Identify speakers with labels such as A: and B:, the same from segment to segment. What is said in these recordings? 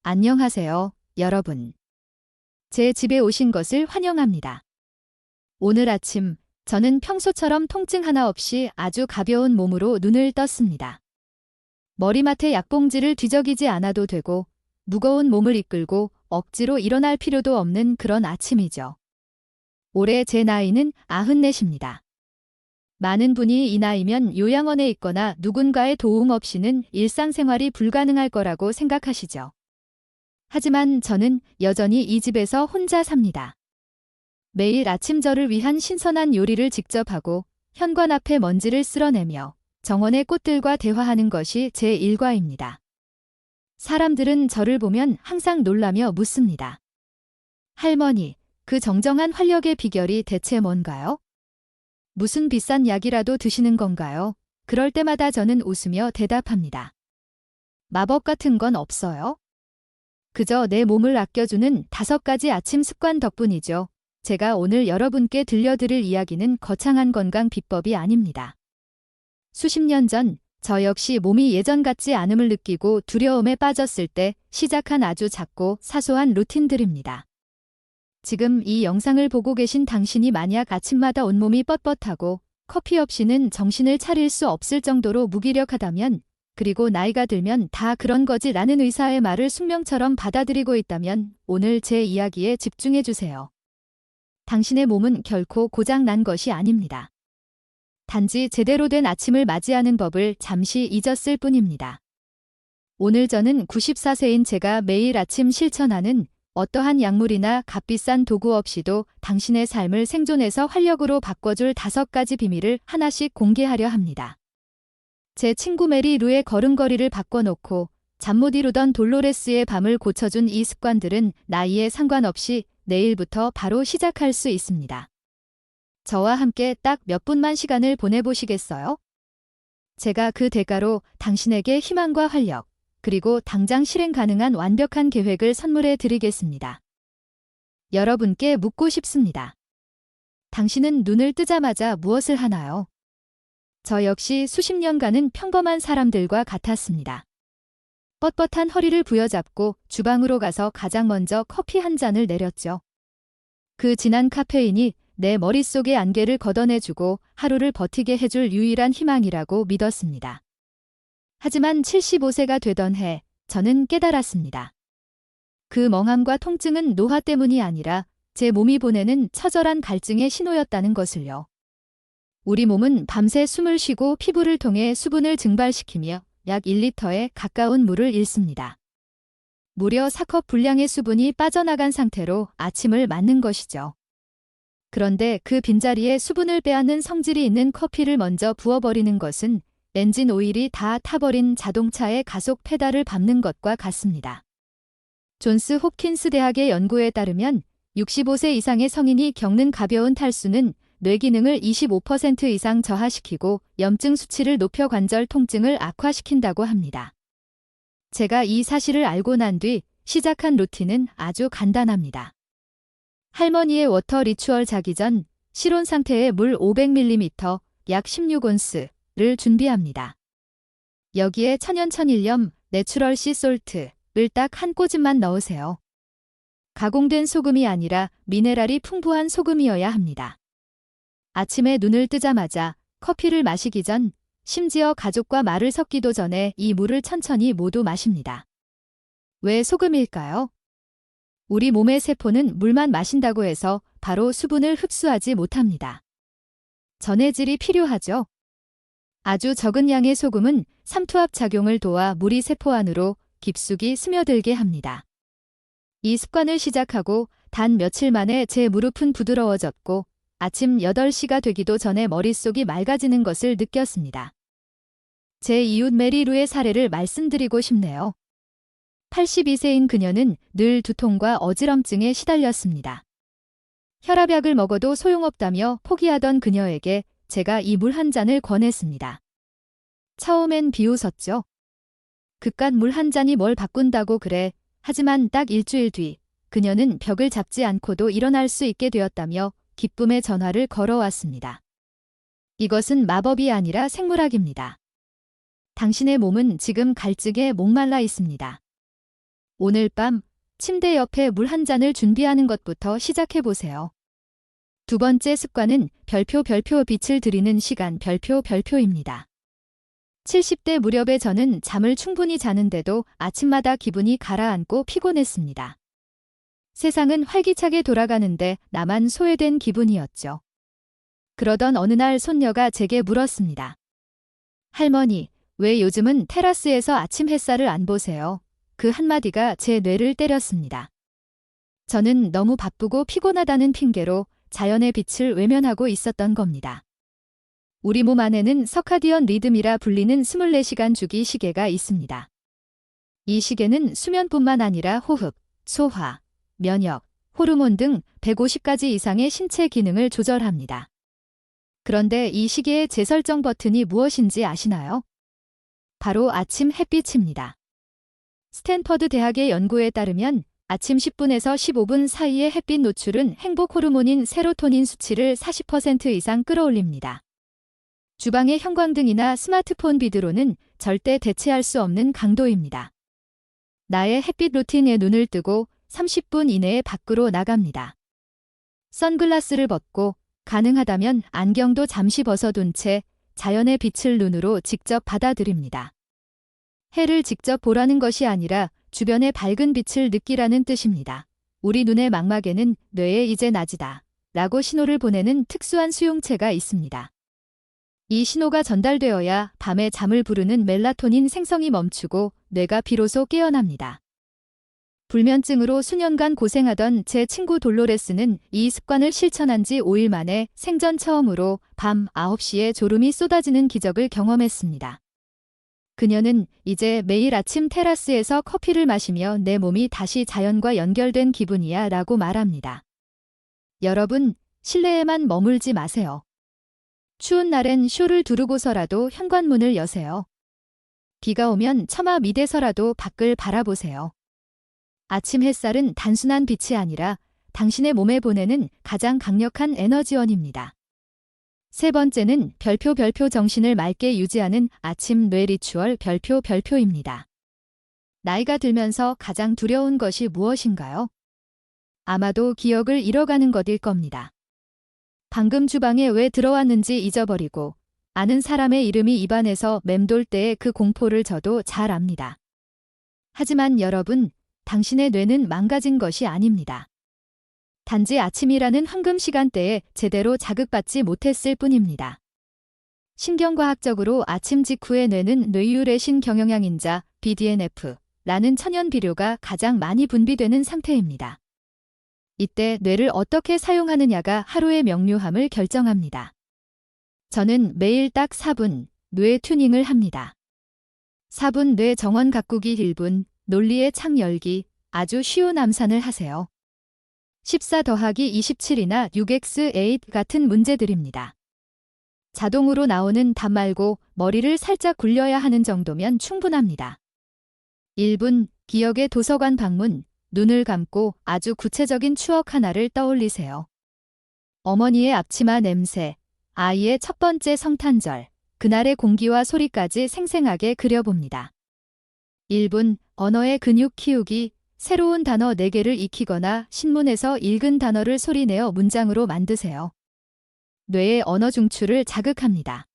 A: 안녕하세요, 여러분. 제 집에 오신 것을 환영합니다. 오늘 아침, 저는 평소처럼 통증 하나 없이 아주 가벼운 몸으로 눈을 떴습니다. 머리맡에 약봉지를 뒤적이지 않아도 되고, 무거운 몸을 이끌고 억지로 일어날 필요도 없는 그런 아침이죠. 올해 제 나이는 94입니다. 많은 분이 이 나이면 요양원에 있거나 누군가의 도움 없이는 일상생활이 불가능할 거라고 생각하시죠. 하지만 저는 여전히 이 집에서 혼자 삽니다. 매일 아침 저를 위한 신선한 요리를 직접 하고 현관 앞에 먼지를 쓸어내며 정원의 꽃들과 대화하는 것이 제 일과입니다. 사람들은 저를 보면 항상 놀라며 묻습니다. 할머니, 그 정정한 활력의 비결이 대체 뭔가요? 무슨 비싼 약이라도 드시는 건가요? 그럴 때마다 저는 웃으며 대답합니다. 마법 같은 건 없어요. 그저 내 몸을 아껴주는 5가지 아침 습관 덕분이죠. 제가 오늘 여러분께 들려드릴 이야기는 거창한 건강 비법이 아닙니다. 수십 년 전, 저 역시 몸이 예전 같지 않음을 느끼고 두려움에 빠졌을 때 시작한 아주 작고 사소한 루틴들입니다. 지금 이 영상을 보고 계신 당신이 만약 아침마다 온몸이 뻣뻣하고 커피 없이는 정신을 차릴 수 없을 정도로 무기력하다면, 그리고 나이가 들면 다 그런 거지 라는 의사의 말을 숙명처럼 받아들이고 있다면 오늘 제 이야기에 집중해 주세요. 당신의 몸은 결코 고장 난 것이 아닙니다. 단지 제대로 된 아침을 맞이하는 법을 잠시 잊었을 뿐입니다. 오늘 저는 94세인 제가 매일 아침 실천하는 어떠한 약물이나 값비싼 도구 없이도 당신의 삶을 생존해서 활력으로 바꿔줄 5가지 비밀을 하나씩 공개하려 합니다. 제 친구 메리 루의 걸음걸이를 바꿔놓고 잠 못 이루던 돌로레스의 밤을 고쳐준 이 습관들은 나이에 상관없이 내일부터 바로 시작할 수 있습니다. 저와 함께 딱 몇 분만 시간을 보내보시겠어요? 제가 그 대가로 당신에게 희망과 활력, 그리고 당장 실행 가능한 완벽한 계획을 선물해 드리겠습니다. 여러분께 묻고 싶습니다. 당신은 눈을 뜨자마자 무엇을 하나요? 저 역시 수십 년간은 평범한 사람들과 같았습니다. 뻣뻣한 허리를 부여잡고 주방으로 가서 가장 먼저 커피 한 잔을 내렸죠. 그 진한 카페인이 내 머릿속의 안개를 걷어내주고 하루를 버티게 해줄 유일한 희망이라고 믿었습니다. 하지만 75세가 되던 해, 저는 깨달았습니다. 그 멍함과 통증은 노화 때문이 아니라 제 몸이 보내는 처절한 갈증의 신호였다는 것을요. 우리 몸은 밤새 숨을 쉬고 피부를 통해 수분을 증발시키며 약 1리터에 가까운 물을 잃습니다. 무려 4컵 분량의 수분이 빠져나간 상태로 아침을 맞는 것이죠. 그런데 그 빈자리에 수분을 빼앗는 성질이 있는 커피를 먼저 부어버리는 것은 엔진 오일이 다 타버린 자동차의 가속 페달을 밟는 것과 같습니다. 존스 홉킨스 대학의 연구에 따르면 65세 이상의 성인이 겪는 가벼운 탈수는 뇌 기능을 25% 이상 저하시키고 염증 수치를 높여 관절 통증을 악화시킨다고 합니다. 제가 이 사실을 알고 난 뒤 시작한 루틴은 아주 간단합니다. 할머니의 워터 리추얼 자기 전 실온 상태의 물 500ml, 약 16온스를 준비합니다. 여기에 천연천일염, 내추럴 씨 솔트를 딱 한 꼬집만 넣으세요. 가공된 소금이 아니라 미네랄이 풍부한 소금이어야 합니다. 아침에 눈을 뜨자마자 커피를 마시기 전, 심지어 가족과 말을 섞기도 전에 이 물을 천천히 모두 마십니다. 왜 소금일까요? 우리 몸의 세포는 물만 마신다고 해서 바로 수분을 흡수하지 못합니다. 전해질이 필요하죠. 아주 적은 양의 소금은 삼투압 작용을 도와 물이 세포 안으로 깊숙이 스며들게 합니다. 이 습관을 시작하고 단 며칠 만에 제 무릎은 부드러워졌고 아침 8시가 되기도 전에 머릿속이 맑아지는 것을 느꼈습니다. 제 이웃 메리 루의 사례를 말씀드리고 싶네요. 82세인 그녀는 늘 두통과 어지럼증에 시달렸습니다. 혈압약을 먹어도 소용없다며 포기하던 그녀에게 제가 이 물 한 잔을 권했습니다. 처음엔 비웃었죠. 그깟 물 한 잔이 뭘 바꾼다고 그래. 하지만 딱 일주일 뒤 그녀는 벽을 잡지 않고도 일어날 수 있게 되었다며 기쁨의 전화를 걸어왔습니다. 이것은 마법이 아니라 생물학입니다. 당신의 몸은 지금 갈증에 목말라 있습니다. 오늘 밤 침대 옆에 물 한 잔을 준비하는 것부터 시작해 보세요. 두 번째 습관은 별표 빛을 들이는 시간 별표입니다. 70대 무렵에 저는 잠을 충분히 자는데도 아침마다 기분이 가라앉고 피곤했습니다. 세상은 활기차게 돌아가는데 나만 소외된 기분이었죠. 그러던 어느 날 손녀가 제게 물었습니다. 할머니, 왜 요즘은 테라스에서 아침 햇살을 안 보세요? 그 한마디가 제 뇌를 때렸습니다. 저는 너무 바쁘고 피곤하다는 핑계로 자연의 빛을 외면하고 있었던 겁니다. 우리 몸 안에는 서카디언 리듬이라 불리는 24시간 주기 시계가 있습니다. 이 시계는 수면뿐만 아니라 호흡, 소화, 면역, 호르몬 등 150가지 이상의 신체 기능을 조절합니다. 그런데 이 시계의 재설정 버튼이 무엇인지 아시나요? 바로 아침 햇빛입니다. 스탠퍼드 대학의 연구에 따르면 아침 10분에서 15분 사이의 햇빛 노출은 행복 호르몬인 세로토닌 수치를 40% 이상 끌어올립니다. 주방의 형광등이나 스마트폰 비드로는 절대 대체할 수 없는 강도입니다. 나의 햇빛 루틴에 눈을 뜨고 30분 이내에 밖으로 나갑니다. 선글라스를 벗고 가능하다면 안경도 잠시 벗어둔 채 자연의 빛을 눈으로 직접 받아들입니다. 해를 직접 보라는 것이 아니라 주변의 밝은 빛을 느끼라는 뜻입니다. 우리 눈의 망막에는 뇌에 이제 낮이다 라고 신호를 보내는 특수한 수용체가 있습니다. 이 신호가 전달되어야 밤에 잠을 부르는 멜라토닌 생성이 멈추고 뇌가 비로소 깨어납니다. 불면증으로 수년간 고생하던 제 친구 돌로레스는 이 습관을 실천한 지 5일 만에 생전 처음으로 밤 9시에 졸음이 쏟아지는 기적을 경험했습니다. 그녀는 이제 매일 아침 테라스에서 커피를 마시며 내 몸이 다시 자연과 연결된 기분이야 라고 말합니다. 여러분, 실내에만 머물지 마세요. 추운 날엔 쇼를 두르고서라도 현관문을 여세요. 비가 오면 처마 밑에서라도 밖을 바라보세요. 아침 햇살은 단순한 빛이 아니라 당신의 몸에 보내는 가장 강력한 에너지원입니다. 세 번째는 별표 정신을 맑게 유지하는 아침 뇌 리추얼 별표입니다. 나이가 들면서 가장 두려운 것이 무엇인가요? 아마도 기억을 잃어가는 것일 겁니다. 방금 주방에 왜 들어왔는지 잊어버리고 아는 사람의 이름이 입안에서 맴돌 때의 그 공포를 저도 잘 압니다. 하지만 여러분, 당신의 뇌는 망가진 것이 아닙니다. 단지 아침이라는 황금 시간대에 제대로 자극받지 못했을 뿐입니다. 신경과학적으로 아침 직후의 뇌는 뇌유레신 경영양인자 BDNF라는 천연 비료가 가장 많이 분비되는 상태입니다. 이때 뇌를 어떻게 사용하느냐가 하루의 명료함을 결정합니다. 저는 매일 딱 4분 뇌 튜닝을 합니다. 4분 뇌 정원 가꾸기 1분 논리의 창 열기 아주 쉬운 암산을 하세요. 14 더하기 27이나 6x8 같은 문제들입니다. 자동으로 나오는 답 말고 머리를 살짝 굴려야 하는 정도면 충분합니다. 1분 기억의 도서관 방문 눈을 감고 아주 구체적인 추억 하나를 떠올리세요. 어머니의 앞치마 냄새, 아이의 첫 번째 성탄절, 그날의 공기와 소리까지 생생하게 그려봅니다. 1분 언어의 근육 키우기, 새로운 단어 4개를 익히거나 신문에서 읽은 단어를 소리내어 문장으로 만드세요. 뇌의 언어 중추를 자극합니다.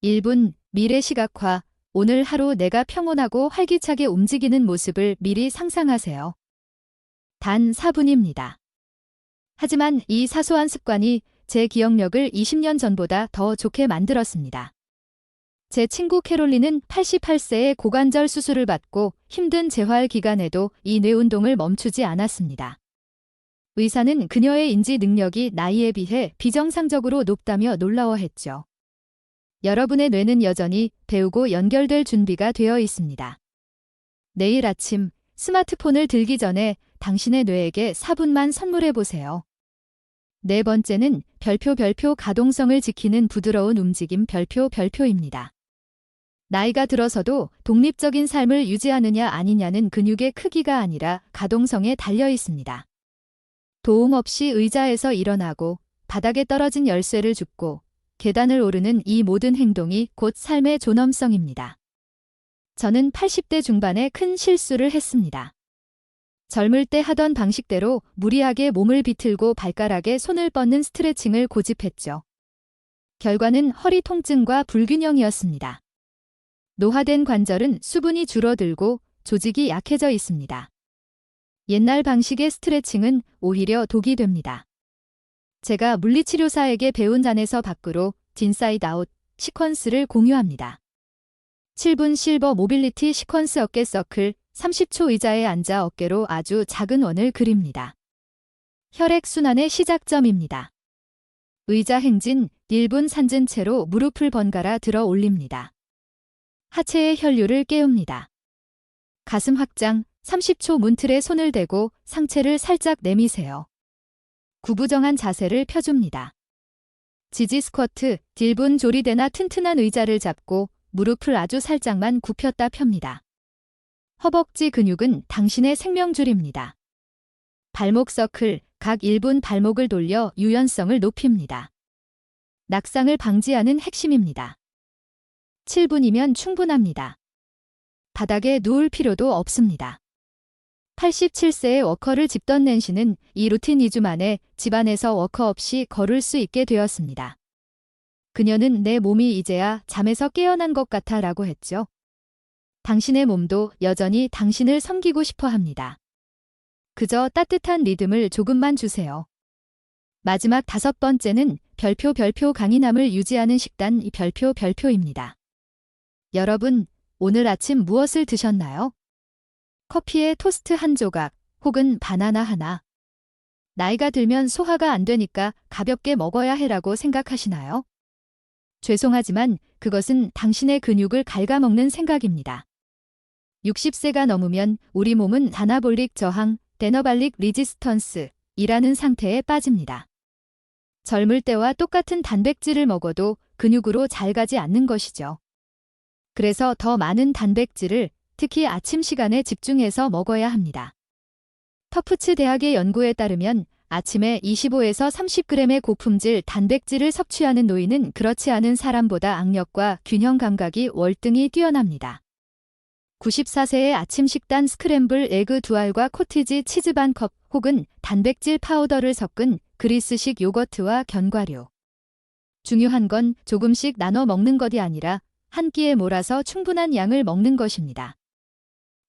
A: 1분 미래 시각화, 오늘 하루 내가 평온하고 활기차게 움직이는 모습을 미리 상상하세요. 단 4분입니다. 하지만 이 사소한 습관이 제 기억력을 20년 전보다 더 좋게 만들었습니다. 제 친구 캐롤린은 88세에 고관절 수술을 받고 힘든 재활 기간에도 이 뇌 운동을 멈추지 않았습니다. 의사는 그녀의 인지 능력이 나이에 비해 비정상적으로 높다며 놀라워했죠. 여러분의 뇌는 여전히 배우고 연결될 준비가 되어 있습니다. 내일 아침 스마트폰을 들기 전에 당신의 뇌에게 4분만 선물해 보세요. 네 번째는 별표 가동성을 지키는 부드러운 움직임 별표입니다. 나이가 들어서도 독립적인 삶을 유지하느냐 아니냐는 근육의 크기가 아니라 가동성에 달려 있습니다. 도움 없이 의자에서 일어나고 바닥에 떨어진 열쇠를 줍고 계단을 오르는 이 모든 행동이 곧 삶의 존엄성입니다. 저는 80대 중반에 큰 실수를 했습니다. 젊을 때 하던 방식대로 무리하게 몸을 비틀고 발가락에 손을 뻗는 스트레칭을 고집했죠. 결과는 허리 통증과 불균형이었습니다. 노화된 관절은 수분이 줄어들고 조직이 약해져 있습니다. 옛날 방식의 스트레칭은 오히려 독이 됩니다. 제가 물리치료사에게 배운 안에서 밖으로 인사이드 아웃 시퀀스를 공유합니다. 7분 실버 모빌리티 시퀀스 어깨 서클 30초 의자에 앉아 어깨로 아주 작은 원을 그립니다. 혈액순환의 시작점입니다. 의자 행진 1분 산진 채로 무릎을 번갈아 들어 올립니다. 하체의 혈류를 깨웁니다. 가슴 확장 30초 문틀에 손을 대고 상체를 살짝 내미세요. 구부정한 자세를 펴줍니다. 지지 스쿼트 1분 조리대나 튼튼한 의자를 잡고 무릎을 아주 살짝만 굽혔다 펴니다. 허벅지 근육은 당신의 생명줄입니다. 발목 서클 각 1분 발목을 돌려 유연성을 높입니다. 낙상을 방지하는 핵심입니다. 7분이면 충분합니다. 바닥에 누울 필요도 없습니다. 87세의 워커를 짚던 낸시는 이 루틴 2주 만에 집안에서 워커 없이 걸을 수 있게 되었습니다. 그녀는 내 몸이 이제야 잠에서 깨어난 것 같아 라고 했죠. 당신의 몸도 여전히 당신을 섬기고 싶어 합니다. 그저 따뜻한 리듬을 조금만 주세요. 마지막 5번째는 별표 강인함을 유지하는 식단 별표입니다. 여러분, 오늘 아침 무엇을 드셨나요? 커피에 토스트 한 조각 혹은 바나나 하나. 나이가 들면 소화가 안 되니까 가볍게 먹어야 해라고 생각하시나요? 죄송하지만 그것은 당신의 근육을 갉아먹는 생각입니다. 60세가 넘으면 우리 몸은 아나볼릭 저항, 데너발릭 리지스턴스 이라는 상태에 빠집니다. 젊을 때와 똑같은 단백질을 먹어도 근육으로 잘 가지 않는 것이죠. 그래서 더 많은 단백질을 특히 아침 시간에 집중해서 먹어야 합니다. 터프츠 대학의 연구에 따르면 아침에 25에서 30g의 고품질 단백질을 섭취하는 노인은 그렇지 않은 사람보다 악력과 균형 감각이 월등히 뛰어납니다. 94세의 아침 식단 스크램블 에그 2알과 코티지 치즈 반 컵 혹은 단백질 파우더를 섞은 그리스식 요거트와 견과류. 중요한 건 조금씩 나눠 먹는 것이 아니라 한 끼에 몰아서 충분한 양을 먹는 것입니다.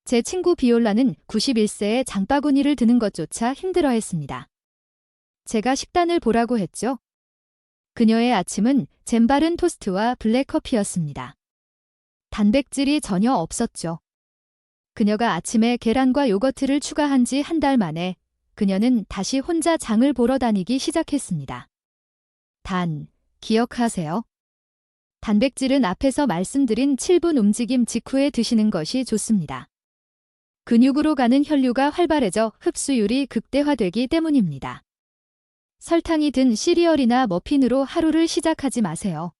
A: 제 친구 비올라는 91세에 장바구니를 드는 것조차 힘들어했습니다. 제가 식단을 보라고 했죠. 그녀의 아침은 잼 바른 토스트와 블랙커피였습니다. 단백질이 전혀 없었죠. 그녀가 아침에 계란과 요거트를 추가한 지 한 달 만에 그녀는 다시 혼자 장을 보러 다니기 시작했습니다. 단, 기억하세요. 단백질은 앞에서 말씀드린 7분 움직임 직후에 드시는 것이 좋습니다. 근육으로 가는 혈류가 활발해져 흡수율이 극대화되기 때문입니다. 설탕이 든 시리얼이나 머핀으로 하루를 시작하지 마세요.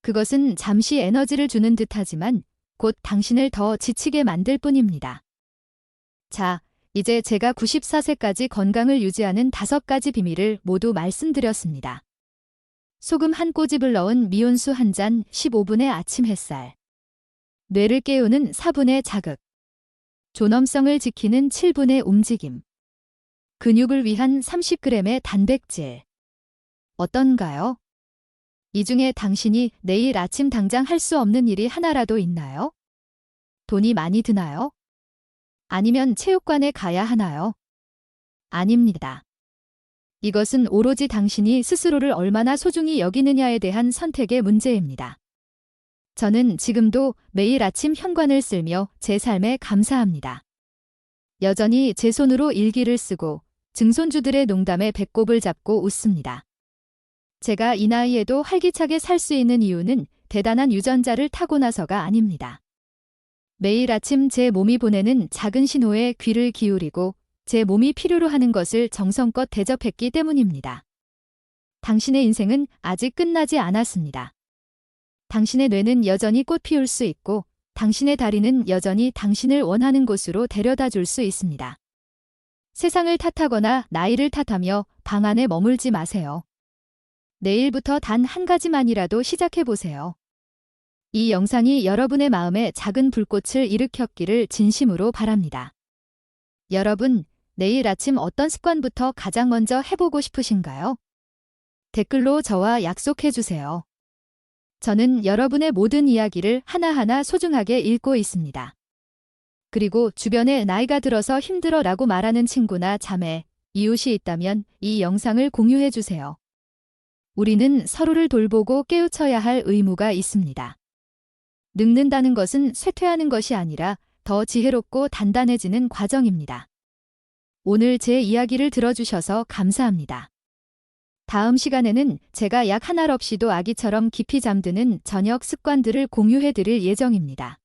A: 그것은 잠시 에너지를 주는 듯하지만 곧 당신을 더 지치게 만들 뿐입니다. 자, 이제 제가 94세까지 건강을 유지하는 5가지 비밀을 모두 말씀드렸습니다. 소금 한 꼬집을 넣은 미온수 한 잔 15분의 아침 햇살. 뇌를 깨우는 4분의 자극. 존엄성을 지키는 7분의 움직임. 근육을 위한 30g의 단백질. 어떤가요? 이 중에 당신이 내일 아침 당장 할 수 없는 일이 하나라도 있나요? 돈이 많이 드나요? 아니면 체육관에 가야 하나요? 아닙니다. 이것은 오로지 당신이 스스로를 얼마나 소중히 여기느냐에 대한 선택의 문제입니다. 저는 지금도 매일 아침 현관을 쓸며 제 삶에 감사합니다. 여전히 제 손으로 일기를 쓰고 증손주들의 농담에 배꼽을 잡고 웃습니다. 제가 이 나이에도 활기차게 살 수 있는 이유는 대단한 유전자를 타고나서가 아닙니다. 매일 아침 제 몸이 보내는 작은 신호에 귀를 기울이고 제 몸이 필요로 하는 것을 정성껏 대접했기 때문입니다. 당신의 인생은 아직 끝나지 않았습니다. 당신의 뇌는 여전히 꽃 피울 수 있고 당신의 다리는 여전히 당신을 원하는 곳으로 데려다 줄 수 있습니다. 세상을 탓하거나 나이를 탓하며 방 안에 머물지 마세요. 내일부터 단 한 가지만이라도 시작해 보세요. 이 영상이 여러분의 마음에 작은 불꽃을 일으켰기를 진심으로 바랍니다. 여러분, 내일 아침 어떤 습관부터 가장 먼저 해보고 싶으신가요? 댓글로 저와 약속해 주세요. 저는 여러분의 모든 이야기를 하나하나 소중하게 읽고 있습니다. 그리고 주변에 나이가 들어서 힘들어라고 말하는 친구나 자매, 이웃이 있다면 이 영상을 공유해 주세요. 우리는 서로를 돌보고 깨우쳐야 할 의무가 있습니다. 늙는다는 것은 쇠퇴하는 것이 아니라 더 지혜롭고 단단해지는 과정입니다. 오늘 제 이야기를 들어주셔서 감사합니다. 다음 시간에는 제가 약 한 알 없이도 아기처럼 깊이 잠드는 저녁 습관들을 공유해 드릴 예정입니다.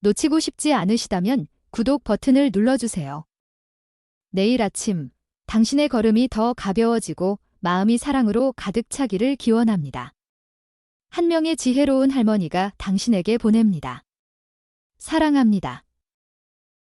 A: 놓치고 싶지 않으시다면 구독 버튼을 눌러주세요. 내일 아침 당신의 걸음이 더 가벼워지고 마음이 사랑으로 가득 차기를 기원합니다. 한 명의 지혜로운 할머니가 당신에게 보냅니다. 사랑합니다.